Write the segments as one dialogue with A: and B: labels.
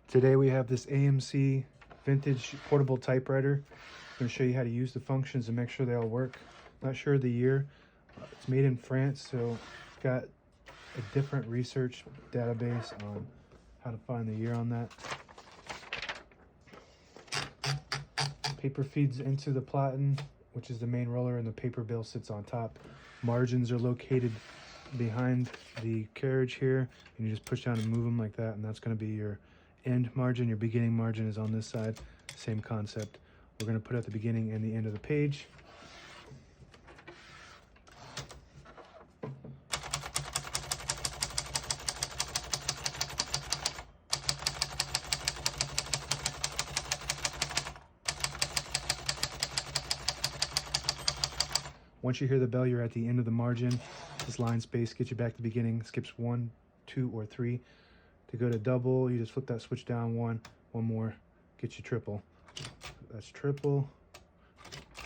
A: Today we have this AMC vintage portable typewriter. I'm going to show you how to use the functions and make sure they all work. Not sure of the year. It's made in France, so got a different research database on how to find the year on that. Paper feeds into the platen, which is the main roller, and the paper bill sits on top. Margins are located behind the carriage here, and you just push down and move them like that, and that's going to be your end margin. Your beginning margin is on this side. Same concept. We're going to put at the beginning and the end of the page. Once you hear the bell, you're at the end of the margin. This line space gets you back to the beginning. Skips 1, 2, or 3. To go to double, you just flip that switch down one more, get you triple. That's triple,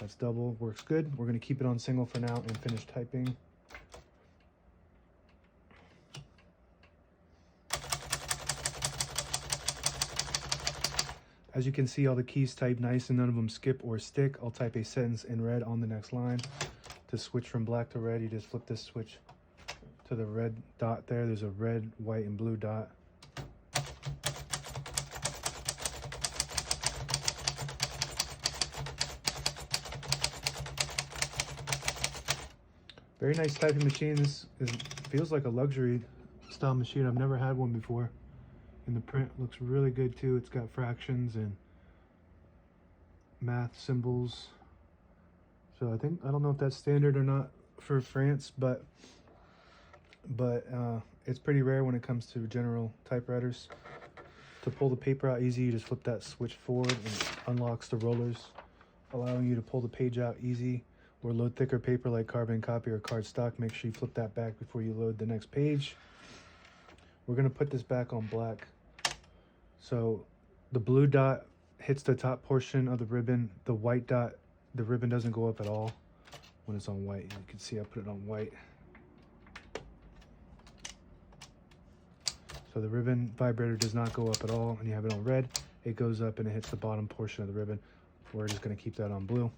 A: that's double, works good. We're gonna keep it on single for now and finish typing. As you can see, all the keys type nice and none of them skip or stick. I'll type a sentence in red on the next line. To switch from black to red, you just flip this switch to the red dot there. There's a red, white, and blue dot. Very nice typing machine. This feels like a luxury style machine. I've never had one before. And the print looks really good too. It's got fractions and math symbols. So I don't know if that's standard or not for France, but it's pretty rare when it comes to general typewriters. To pull the paper out easy, you just flip that switch forward and it unlocks the rollers, allowing you to pull the page out easy. Or load thicker paper like carbon copy or cardstock. Make sure you flip that back before you load the next page. We're gonna put this back on black. So the blue dot hits the top portion of the ribbon. The white dot, the ribbon doesn't go up at all when it's on white. You can see I put it on white. So the ribbon vibrator does not go up at all, and you have it on red. It goes up and it hits the bottom portion of the ribbon. We're just gonna keep that on blue.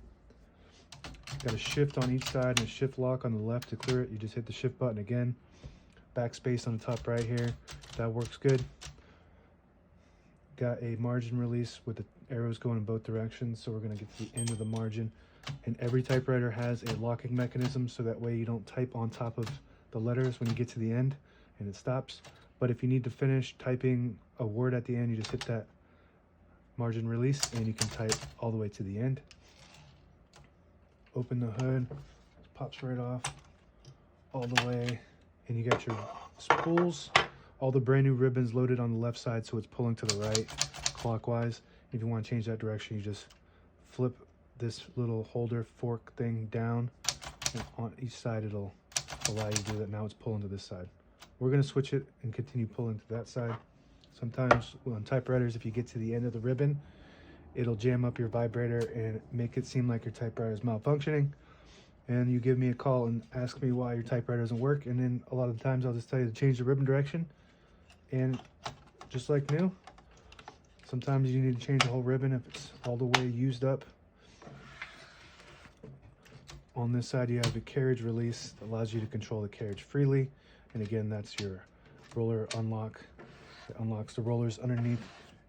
A: Got a shift on each side and a shift lock on the left to clear it. You just hit the shift button again. Backspace on the top right here. That works good. Got a margin release with the arrows going in both directions. So we're going to get to the end of the margin. And every typewriter has a locking mechanism, so that way you don't type on top of the letters when you get to the end and it stops. But if you need to finish typing a word at the end, you just hit that margin release and you can type all the way to the end. Open the hood, pops right off all the way, and you got your spools. All the brand new ribbons loaded on the left side, so it's pulling to the right clockwise. If you want to change that direction, you just flip this little holder fork thing down, and on each side it'll allow you to do that. Now it's pulling to this side. We're going to switch it and continue pulling to that side. Sometimes on typewriters, if you get to the end of the ribbon, it'll jam up your vibrator and make it seem like your typewriter is malfunctioning. And you give me a call and ask me why your typewriter doesn't work. And then a lot of the times I'll just tell you to change the ribbon direction. And just like new, sometimes you need to change the whole ribbon if it's all the way used up. On this side, you have the carriage release that allows you to control the carriage freely. And again, that's your roller unlock. It unlocks the rollers underneath.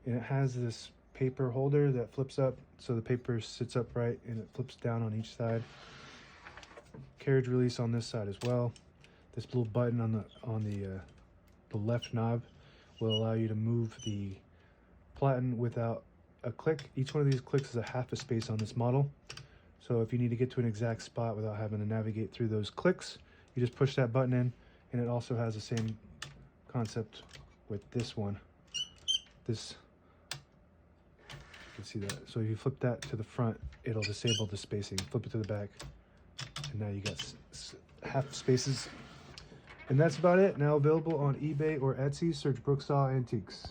A: And it has this paper holder that flips up, so the paper sits upright and it flips down on each side. Carriage release on this side as well. This little button on the left knob will allow you to move the platen without a click. Each one of these clicks is a half a space on this model. So if you need to get to an exact spot without having to navigate through those clicks, you just push that button in, and it also has the same concept with this one. This, you can see that. So if you flip that to the front, it'll disable the spacing. Flip it to the back, and now you got half spaces. And that's about it. Now available on eBay or Etsy. Search Brooksaw Antiques.